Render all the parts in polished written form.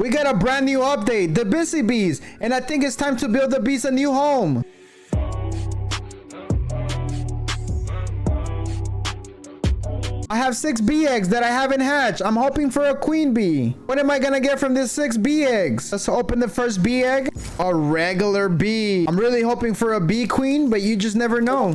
We got a brand new update, the Busy Bees, and I think it's time to build the bees a new home. I have 6 bee eggs that I haven't hatched. I'm hoping for a queen bee. What am I gonna get from these 6 bee eggs? Let's open the first bee egg. A regular bee. I'm really hoping for a bee queen, but you just never know.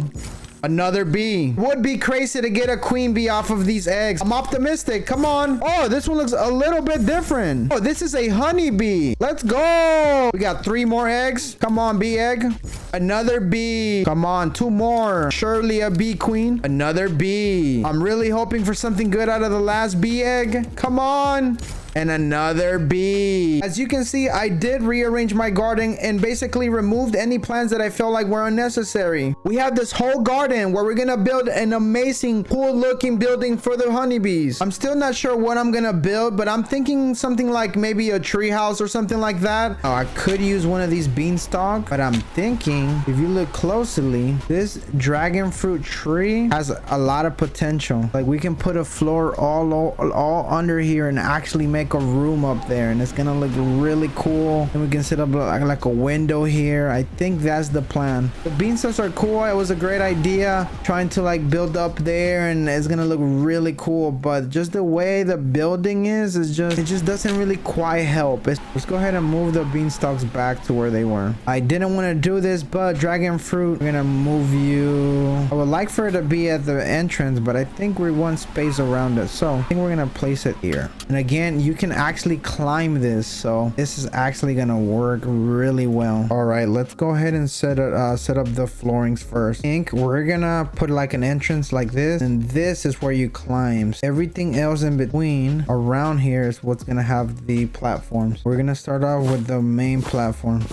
Another bee. Would be crazy to get a queen bee off of these eggs. I'm optimistic. Come on. Oh, this one looks a little bit different. Oh, this is a honey bee. Let's go. We got 3 more eggs. Come on, bee egg. Another bee. Come on, 2 more. Surely a bee queen. Another bee. I'm really hoping for something good out of the last bee egg. Come on. And another bee. As you can see, I did rearrange my garden and basically removed any plants that I felt like were unnecessary. We have this whole garden where we're gonna build an amazing, cool looking building for the honeybees. I'm still not sure what I'm gonna build, but I'm thinking something like maybe a tree house or something like that. Oh, I could use one of these beanstalk, but I'm thinking if you look closely, this dragon fruit tree has a lot of potential. Like we can put a floor all under here and actually make a room up there, and it's gonna look really cool. And we can set up like a window here. I think that's the plan. The beanstalks are cool. It was a great idea trying to like build up there, and it's gonna look really cool, but just the way the building is it just doesn't really quite help. Let's go ahead and move the beanstalks back to where they were. I didn't want to do this, but dragon fruit, we're gonna move you. I would like for it to be at the entrance, but I think we want space around it, so I think we're gonna place it here. And again, you can actually climb this, so this is actually gonna work really well. All right, let's go ahead and set up the floorings first. I think we're gonna put like an entrance like this, and this is where you climb. Everything else in between around here is what's gonna have the platforms. We're gonna start off with the main platform.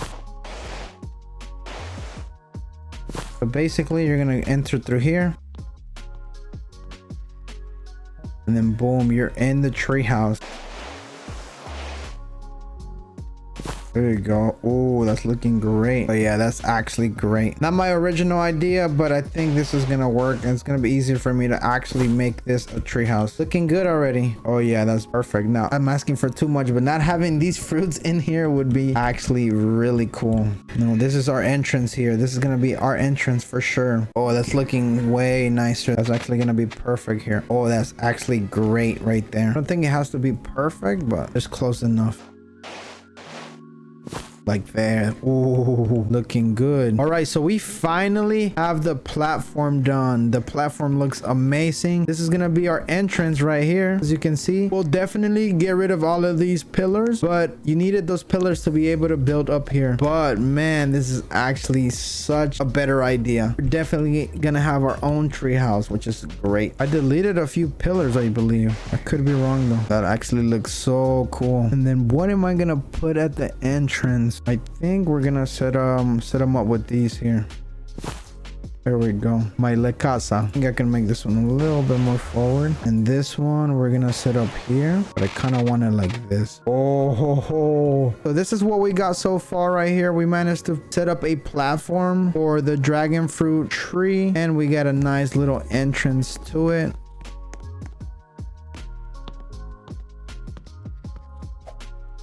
So basically you're gonna enter through here, and then boom, you're in the treehouse. There you go. Oh, that's looking great. Oh yeah, that's actually great. Not my original idea, but I think this is gonna work, and it's gonna be easier for me to actually make this a treehouse. Looking good already. Oh yeah, that's perfect. Now I'm asking for too much, but not having these fruits in here would be actually really cool. No, this is our entrance here. This is gonna be our entrance for sure. Oh, that's looking way nicer. That's actually gonna be perfect here. Oh, that's actually great right there. I don't think it has to be perfect, but it's close enough. Like there. Ooh, looking good. All right, so we finally have the platform done. The platform looks amazing. This is gonna be our entrance right here. As you can see, we'll definitely get rid of all of these pillars, but you needed those pillars to be able to build up here. But man, this is actually such a better idea. We're definitely gonna have our own tree house, which is great. I deleted a few pillars, I believe. I could be wrong though. That actually looks so cool. And then what am I gonna put at the entrance? I think we're gonna set them up with these here. There we go. My La Casa. I think I can make this one a little bit more forward. And this one we're gonna set up here, but I kind of want it like this. Oh ho ho. So this is what we got so far right here. We managed to set up a platform for the dragon fruit tree, and we got a nice little entrance to it.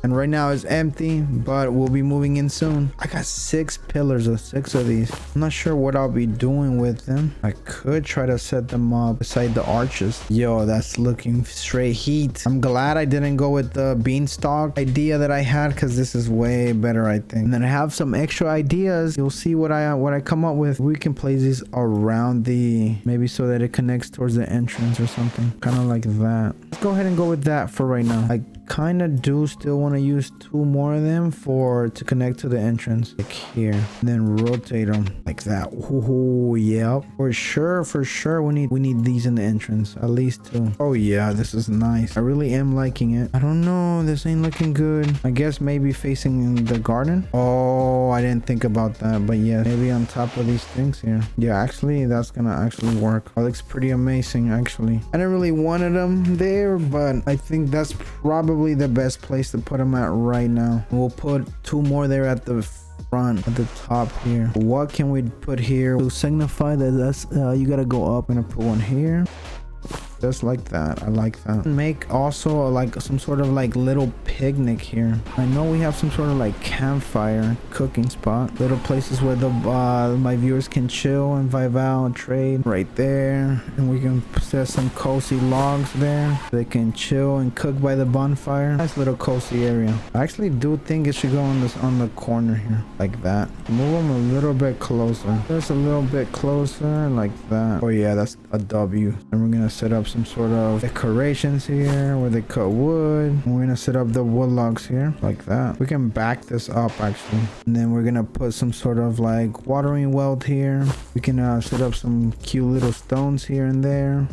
And right now it's empty, but we'll be moving in soon. I got 6 pillars of 6 of these. I'm not sure what I'll be doing with them. I could try to set them up beside the arches. Yo, that's looking straight heat. I'm glad I didn't go with the beanstalk idea that I had, because this is way better, I think. And then I have some extra ideas. You'll see what I come up with. We can place these around maybe so that it connects towards the entrance or something. Kind of like that. Let's go ahead and go with that for right now. I kind of do still want to use 2 more of them to connect to the entrance, like here, and then rotate them like that. Oh yep, for sure we need these in the entrance, at least 2. Oh yeah, this is nice. I really am liking it. I don't know, this ain't looking good. I guess maybe facing the garden. Oh, I didn't think about that, but yeah, maybe on top of these things here. Yeah, actually that's gonna actually work. That looks pretty amazing. Actually, I didn't really wanted them there, but I think that's probably the best place to put them at right now. We'll put 2 more there at the front, at the top here. What can we put here to signify that that's you gotta go up? I'm gonna put one here. just like that. I like that. Make also like some sort of like little picnic here. I know we have some sort of like campfire cooking spot, little places where the my viewers can chill and vibe out and trade right there, and we can set some cozy logs there. They can chill and cook by the bonfire. Nice little cozy area. I actually do think it should go on the corner here like that. Move them a little bit closer, just a little bit closer like that. Oh yeah, that's a W. And we're gonna set up some sort of decorations here where they cut wood, and we're gonna set up the wood logs here like that. We can back this up actually, and then we're gonna put some sort of like watering well here. We can set up some cute little stones here and there.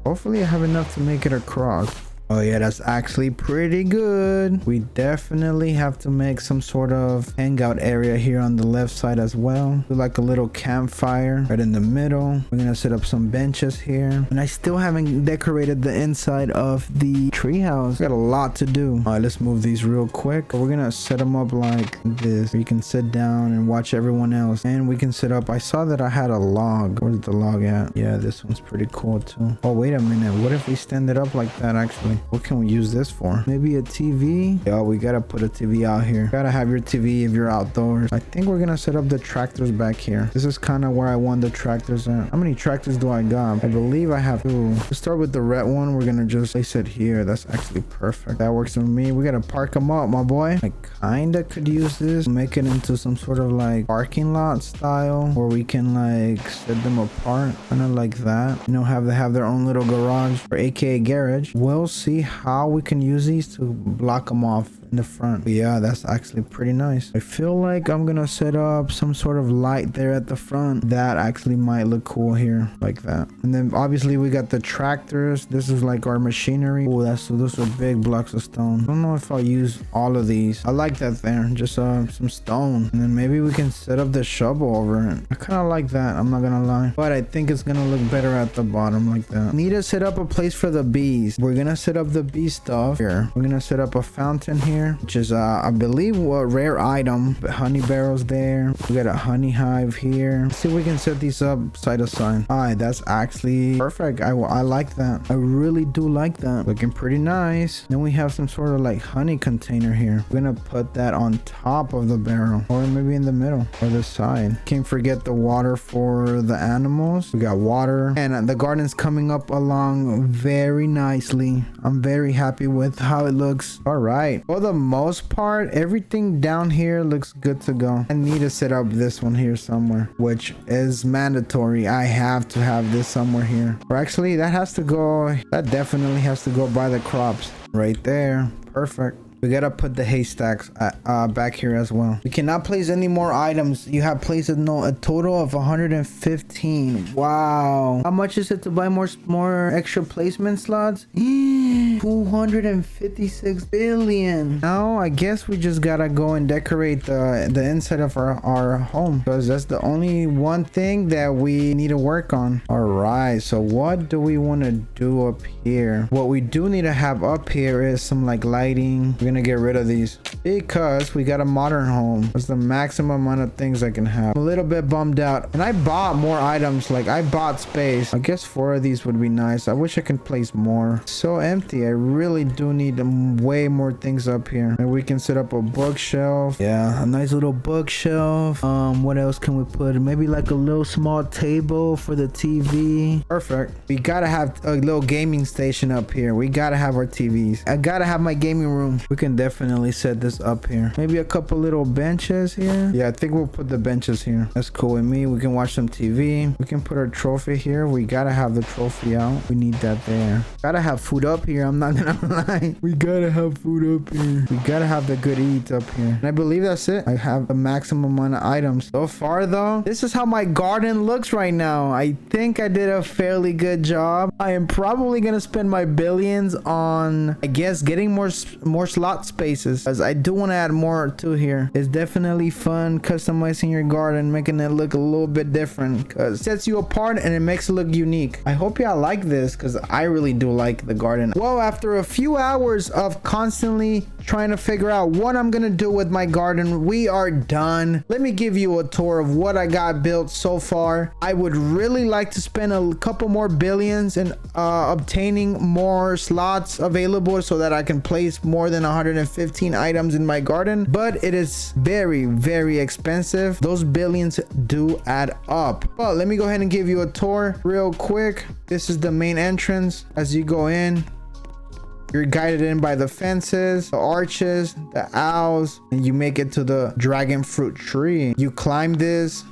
Hopefully I have enough to make it across. Oh yeah, that's actually pretty good. We definitely have to make some sort of hangout area here on the left side as well. Do like a little campfire right in the middle. We're gonna set up some benches here. And I still haven't decorated the inside of the treehouse. Got a lot to do. All right, let's move these real quick. We're gonna set them up like this. You can sit down and watch everyone else. And we can set up, I saw that I had a log. Where's the log at? Yeah, this one's pretty cool too. Oh, wait a minute. What if we stand it up like that actually? What can we use this for? Maybe a TV? Yo, we gotta put a TV out here. Gotta have your TV if you're outdoors. I think we're gonna set up the tractors back here. This is kind of where I want the tractors at. How many tractors do I got? I believe I have 2. Let's start with the red one. We're gonna just place it here. That's actually perfect. That works for me. We gotta park them up, my boy. I kinda could use this, make it into some sort of like parking lot style where we can like set them apart, kind of like that. You know, have their own little garage or aka garage. We'll see how we can use these to block them off in the front. But yeah, that's actually pretty nice. I feel like I'm gonna set up some sort of light there at the front. That actually might look cool here like that. And then obviously we got the tractors. This is like our machinery. Oh, those are big blocks of stone. I don't know if I'll use all of these. I like that there, just some stone, and then maybe we can set up the shovel over it. I kind of like that, I'm not gonna lie, but I think it's gonna look better at the bottom like that. Need to set up a place for the bees. We're gonna set up the bee stuff here. We're gonna set up a fountain here, which is I believe a rare item. But honey barrels there. We got a honey hive here. Let's see if we can set these up side to side. All right, that's actually perfect. I like that. I really do like that. Looking pretty nice. Then we have some sort of like honey container here. We're gonna put that on top of the barrel, or maybe in the middle or the side. Can't forget the water for the animals. We got water, and the garden's coming up along very nicely. I'm very happy with how it looks. All right, for the most part, everything down here looks good to go. I need to set up this one here somewhere, which is mandatory. I have to have this somewhere here, or actually that definitely has to go by the crops right there. Perfect. We gotta put the haystacks back here as well. We cannot place any more items. You have placed a total of 115. Wow. How much is it to buy more extra placement slots? 256 billion. Now I guess we just gotta go and decorate the inside of our home, because that's the only one thing that we need to work on. All right, so what do we want to do up here? What we do need to have up here is some like lighting. We're gonna get rid of these because we got a modern home. That's the maximum amount of things I can have. I'm a little bit bummed out, and I bought more items. Like I bought space. I guess 4 of these would be nice. I wish I could place more. So empty. I really do need way more things up here. And we can set up a bookshelf. Yeah, a nice little bookshelf. What else can we put? Maybe like a little small table for the TV. Perfect. We gotta have a little gaming station up here. We gotta have our TVs. I gotta have my gaming room. We can definitely set this up here. Maybe a couple little benches here. Yeah, I think we'll put the benches here. That's cool with me. We can watch some TV. We can put our trophy here. We gotta have the trophy out. We need that there. Gotta have food up here. I'm not gonna lie. We gotta have food up here. We gotta have the good eats up here. And I believe that's it. I have the maximum amount of items. So far though, this is how my garden looks right now. I think I did a fairly good job. I am probably gonna spend my billions on, I guess, getting more slot spaces, as I do want to add more to here. It's definitely fun customizing your garden, making it look a little bit different, because it sets you apart and it makes it look unique. I hope y'all like this, because I really do like the garden. Well, after a few hours of constantly trying to figure out what I'm gonna do with my garden, we are done. Let me give you a tour of what I got built so far. I would really like to spend a couple more billions in obtaining more slots available so that I can place more than 115 items in my garden, but it is very, very expensive. Those billions do add up. But let me go ahead and give you a tour real quick. This is the main entrance. As you go in, you're guided in by the fences, the arches, the owls, and you make it to the dragon fruit tree. You climb this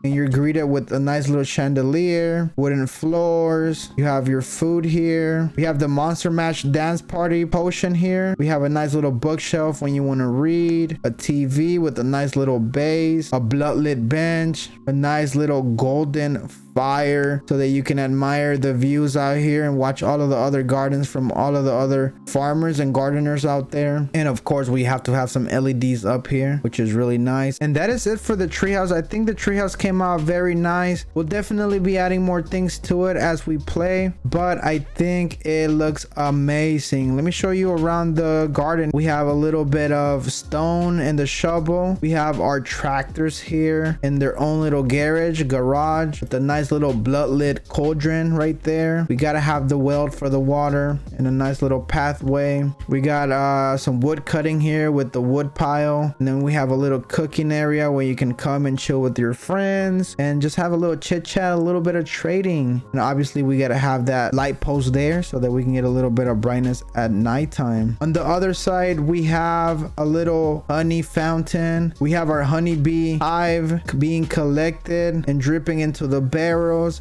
and you're greeted with a nice little chandelier, wooden floors. You have your food here. We have the Monster Mash dance party potion here. We have a nice little bookshelf when you want to read, a TV with a nice little base, a bloodlit bench, a nice little golden fire so that you can admire the views out here and watch all of the other gardens from all of the other farmers and gardeners out there. And of course, we have to have some LEDs up here, which is really nice. And that is it for the treehouse. I think the treehouse came out very nice. We'll definitely be adding more things to it as we play, but I think it looks amazing. Let me show you around the garden. We have a little bit of stone and the shovel. We have our tractors here in their own little garage with a nice little bloodlit cauldron right there. We gotta have the well for the water and a nice little pathway. We got some wood cutting here with the wood pile, and then we have a little cooking area where you can come and chill with your friends and just have a little chit chat, a little bit of trading. And obviously we gotta have that light post there so that we can get a little bit of brightness at nighttime. On the other side, we have a little honey fountain. We have our honeybee hive being collected and dripping into the barrels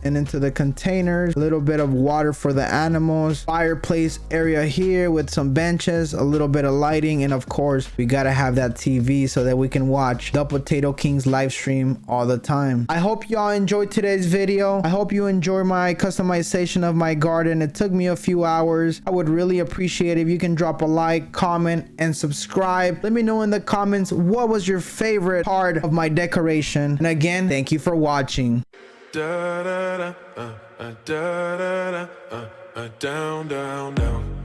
and into the containers. A little bit of water for the animals. Fireplace area here with some benches, a little bit of lighting, and of course we gotta have that TV so that we can watch the Potato King's live stream all the time. I hope y'all enjoyed today's video. I hope you enjoy my customization of my garden. It took me a few hours. I would really appreciate if you can drop a like, comment, and subscribe. Let me know in the comments what was your favorite part of my decoration. And again, thank you for watching. Da da da, down, down, down.